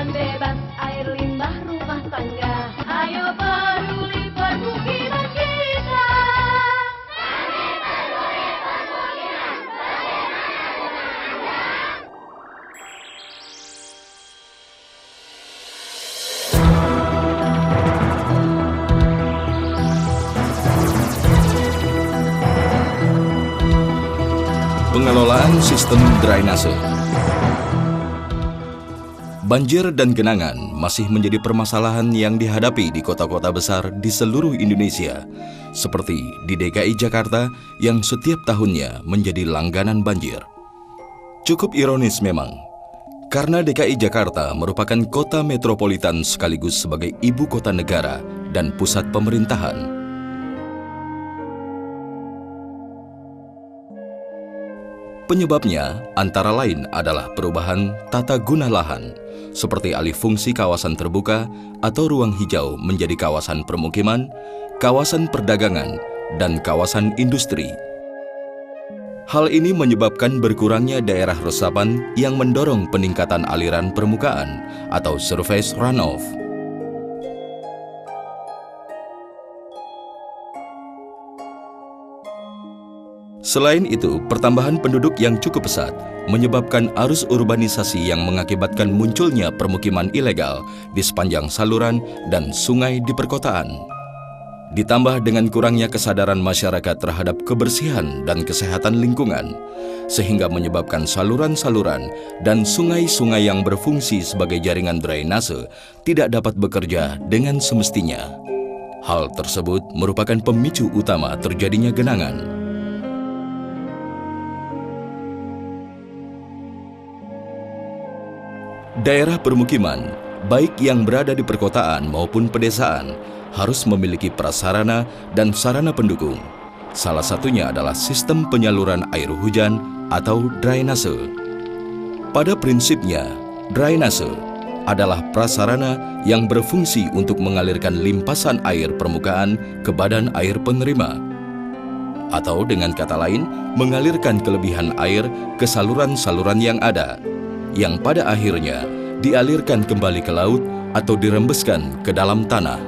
dan bebas air limbah rumah tangga. Ayo peduli permukiman kita. Kami peduli permukiman. Pengelolaan sistem drainase. Banjir dan genangan masih menjadi permasalahan yang dihadapi di kota-kota besar di seluruh Indonesia, seperti di DKI Jakarta yang setiap tahunnya menjadi langganan banjir. Cukup ironis memang, karena DKI Jakarta merupakan kota metropolitan sekaligus sebagai ibu kota negara dan pusat pemerintahan. Penyebabnya antara lain adalah perubahan tata guna lahan, seperti alih fungsi kawasan terbuka atau ruang hijau menjadi kawasan permukiman, kawasan perdagangan, dan kawasan industri. Hal ini menyebabkan berkurangnya daerah resapan yang mendorong peningkatan aliran permukaan atau surface runoff. Selain itu, pertambahan penduduk yang cukup pesat menyebabkan arus urbanisasi yang mengakibatkan munculnya permukiman ilegal di sepanjang saluran dan sungai di perkotaan. Ditambah dengan kurangnya kesadaran masyarakat terhadap kebersihan dan kesehatan lingkungan, sehingga menyebabkan saluran-saluran dan sungai-sungai yang berfungsi sebagai jaringan drainase tidak dapat bekerja dengan semestinya. Hal tersebut merupakan pemicu utama terjadinya genangan. Daerah permukiman, baik yang berada di perkotaan maupun pedesaan, harus memiliki prasarana dan sarana pendukung. Salah satunya adalah sistem penyaluran air hujan atau drainase. Pada prinsipnya, drainase adalah prasarana yang berfungsi untuk mengalirkan limpasan air permukaan ke badan air penerima. Atau dengan kata lain, mengalirkan kelebihan air ke saluran-saluran yang ada, yang pada akhirnya dialirkan kembali ke laut atau dirembeskan ke dalam tanah.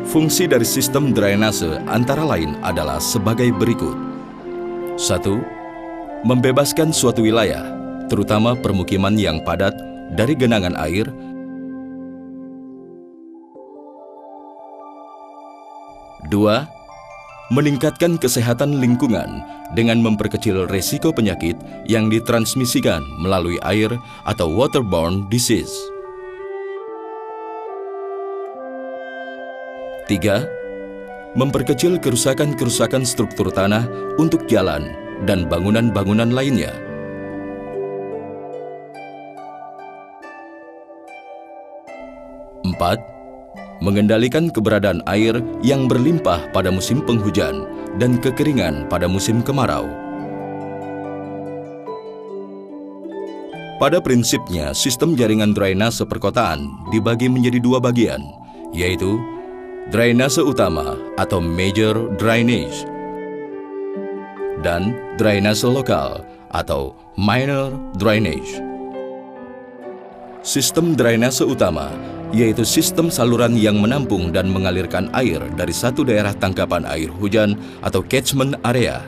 Fungsi dari sistem drainase antara lain adalah sebagai berikut. 1. Membebaskan suatu wilayah, terutama permukiman yang padat, dari genangan air. 2. Meningkatkan kesehatan lingkungan dengan memperkecil resiko penyakit yang ditransmisikan melalui air atau waterborne disease. 3. Memperkecil kerusakan-kerusakan struktur tanah untuk jalan dan bangunan-bangunan lainnya. 4. Mengendalikan keberadaan air yang berlimpah pada musim penghujan dan kekeringan pada musim kemarau. Pada prinsipnya, sistem jaringan drainase perkotaan dibagi menjadi dua bagian, yaitu drainase utama atau major drainage dan drainase lokal atau minor drainage. Sistem drainase utama yaitu sistem saluran yang menampung dan mengalirkan air dari satu daerah tangkapan air hujan atau catchment area.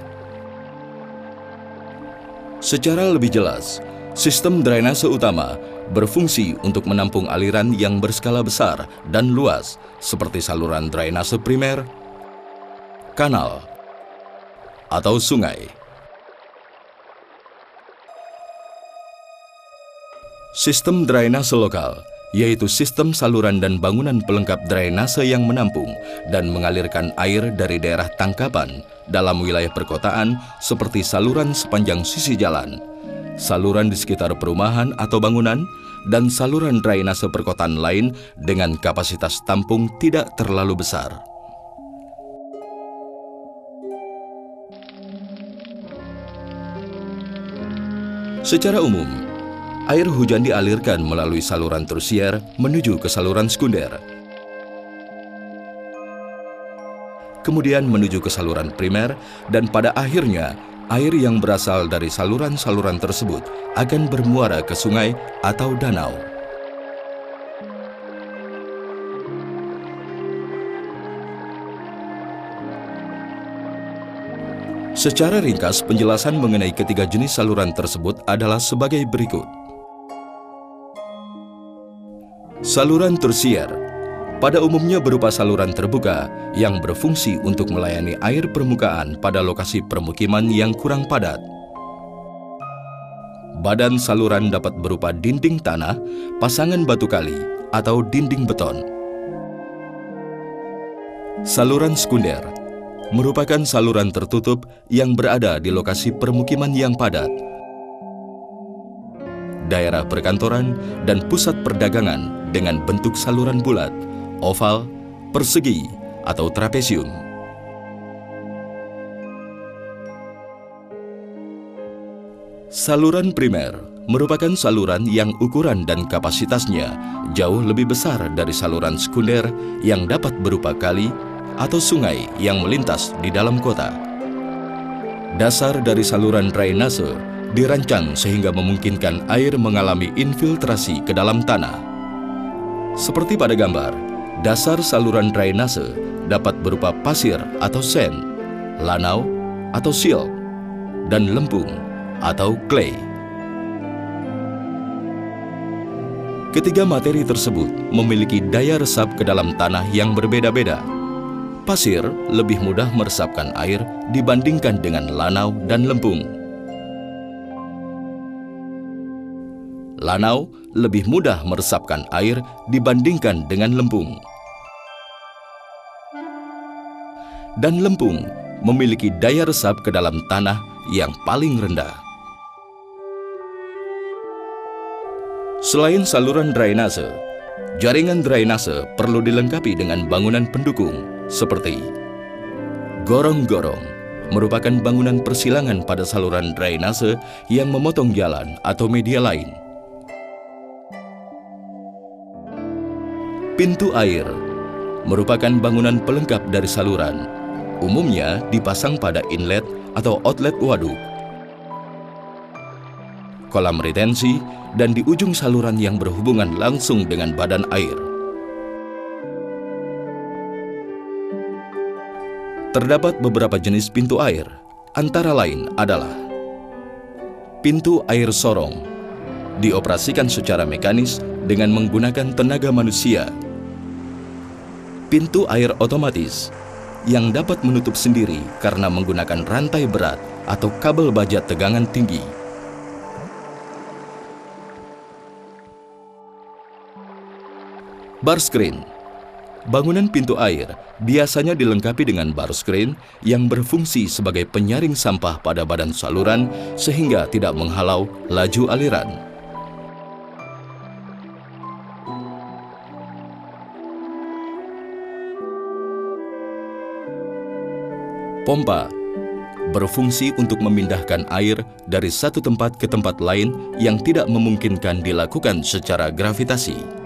Secara lebih jelas, sistem drainase utama berfungsi untuk menampung aliran yang berskala besar dan luas seperti saluran drainase primer, kanal, atau sungai. Sistem drainase lokal yaitu sistem saluran dan bangunan pelengkap drainase yang menampung dan mengalirkan air dari daerah tangkapan dalam wilayah perkotaan seperti saluran sepanjang sisi jalan, saluran di sekitar perumahan atau bangunan, dan saluran drainase perkotaan lain dengan kapasitas tampung tidak terlalu besar. Secara umum, air hujan dialirkan melalui saluran tersier menuju ke saluran sekunder, kemudian menuju ke saluran primer, dan pada akhirnya air yang berasal dari saluran-saluran tersebut akan bermuara ke sungai atau danau. Secara ringkas, penjelasan mengenai ketiga jenis saluran tersebut adalah sebagai berikut. Saluran tersier pada umumnya berupa saluran terbuka yang berfungsi untuk melayani air permukaan pada lokasi permukiman yang kurang padat. Badan saluran dapat berupa dinding tanah, pasangan batu kali, atau dinding beton. Saluran sekunder merupakan saluran tertutup yang berada di lokasi permukiman yang padat, daerah perkantoran, dan pusat perdagangan dengan bentuk saluran bulat, oval, persegi, atau trapesium. Saluran primer merupakan saluran yang ukuran dan kapasitasnya jauh lebih besar dari saluran sekunder yang dapat berupa kali atau sungai yang melintas di dalam kota. Dasar dari saluran drainase dirancang sehingga memungkinkan air mengalami infiltrasi ke dalam tanah. Seperti pada gambar, dasar saluran drainase dapat berupa pasir atau sand, lanau atau silt, dan lempung atau clay. Ketiga materi tersebut memiliki daya resap ke dalam tanah yang berbeda-beda. Pasir lebih mudah meresapkan air dibandingkan dengan lanau dan lempung. Lanau lebih mudah meresapkan air dibandingkan dengan lempung. Dan lempung memiliki daya resap ke dalam tanah yang paling rendah. Selain saluran drainase, jaringan drainase perlu dilengkapi dengan bangunan pendukung seperti gorong-gorong, merupakan bangunan persilangan pada saluran drainase yang memotong jalan atau media lain. Pintu air merupakan bangunan pelengkap dari saluran, umumnya dipasang pada inlet atau outlet waduk, kolam retensi, dan di ujung saluran yang berhubungan langsung dengan badan air. Terdapat beberapa jenis pintu air, antara lain adalah pintu air sorong, dioperasikan secara mekanis dengan menggunakan tenaga manusia. Pintu air otomatis, yang dapat menutup sendiri karena menggunakan rantai berat atau kabel baja tegangan tinggi. Bar screen. Bangunan pintu air biasanya dilengkapi dengan bar screen yang berfungsi sebagai penyaring sampah pada badan saluran sehingga tidak menghalau laju aliran. Pompa berfungsi untuk memindahkan air dari satu tempat ke tempat lain yang tidak memungkinkan dilakukan secara gravitasi.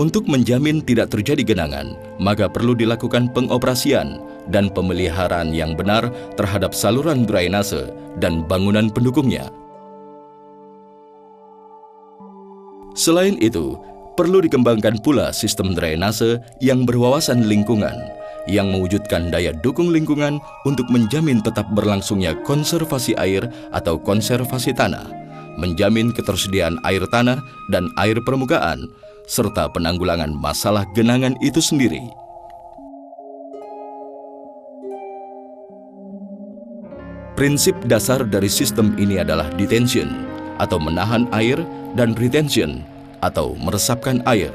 Untuk menjamin tidak terjadi genangan, maka perlu dilakukan pengoperasian dan pemeliharaan yang benar terhadap saluran drainase dan bangunan pendukungnya. Selain itu, perlu dikembangkan pula sistem drainase yang berwawasan lingkungan, yang mewujudkan daya dukung lingkungan untuk menjamin tetap berlangsungnya konservasi air atau konservasi tanah, menjamin ketersediaan air tanah dan air permukaan, serta penanggulangan masalah genangan itu sendiri. Prinsip dasar dari sistem ini adalah detention, atau menahan air, dan retention, atau meresapkan air.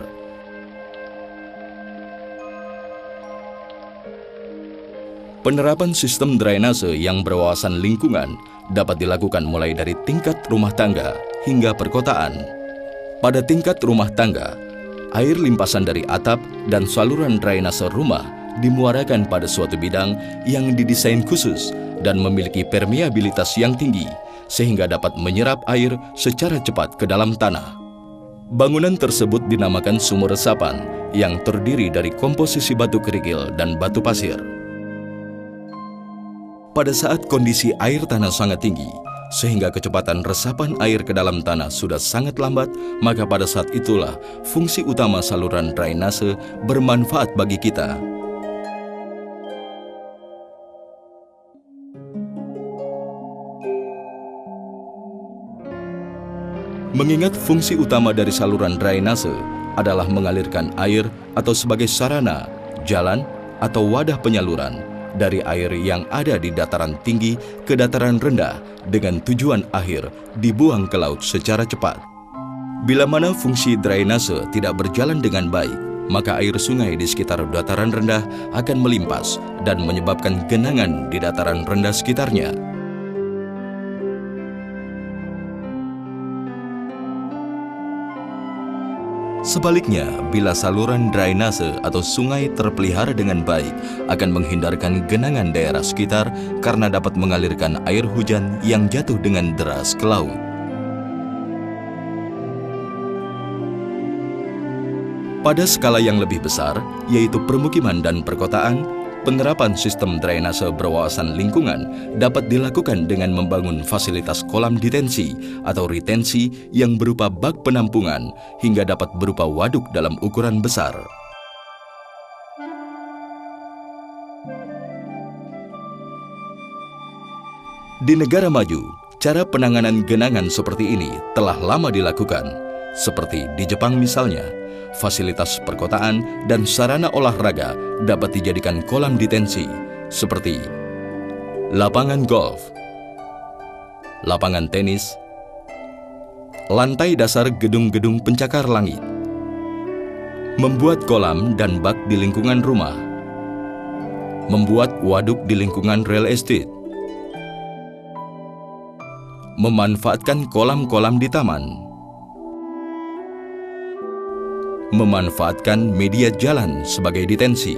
Penerapan sistem drainase yang berwawasan lingkungan dapat dilakukan mulai dari tingkat rumah tangga hingga perkotaan. Pada tingkat rumah tangga, air limpasan dari atap dan saluran drainase rumah dimuarakan pada suatu bidang yang didesain khusus dan memiliki permeabilitas yang tinggi, sehingga dapat menyerap air secara cepat ke dalam tanah. Bangunan tersebut dinamakan sumur resapan yang terdiri dari komposisi batu kerikil dan batu pasir. Pada saat kondisi air tanah sangat tinggi, sehingga kecepatan resapan air ke dalam tanah sudah sangat lambat, maka pada saat itulah fungsi utama saluran drainase bermanfaat bagi kita. Mengingat fungsi utama dari saluran drainase adalah mengalirkan air atau sebagai sarana, jalan, atau wadah penyaluran dari air yang ada di dataran tinggi ke dataran rendah dengan tujuan akhir dibuang ke laut secara cepat. Bila mana fungsi drainase tidak berjalan dengan baik, maka air sungai di sekitar dataran rendah akan melimpas dan menyebabkan genangan di dataran rendah sekitarnya. Sebaliknya, bila saluran drainase atau sungai terpelihara dengan baik, akan menghindarkan genangan daerah sekitar karena dapat mengalirkan air hujan yang jatuh dengan deras ke laut. Pada skala yang lebih besar, yaitu permukiman dan perkotaan, penerapan sistem drainase berwawasan lingkungan dapat dilakukan dengan membangun fasilitas kolam detensi atau retensi yang berupa bak penampungan hingga dapat berupa waduk dalam ukuran besar. Di negara maju, cara penanganan genangan seperti ini telah lama dilakukan, seperti di Jepang misalnya. Fasilitas perkotaan dan sarana olahraga dapat dijadikan kolam detensi seperti lapangan golf, lapangan tenis, lantai dasar gedung-gedung pencakar langit, membuat kolam dan bak di lingkungan rumah, membuat waduk di lingkungan real estate, memanfaatkan kolam-kolam di taman, memanfaatkan media jalan sebagai detensi,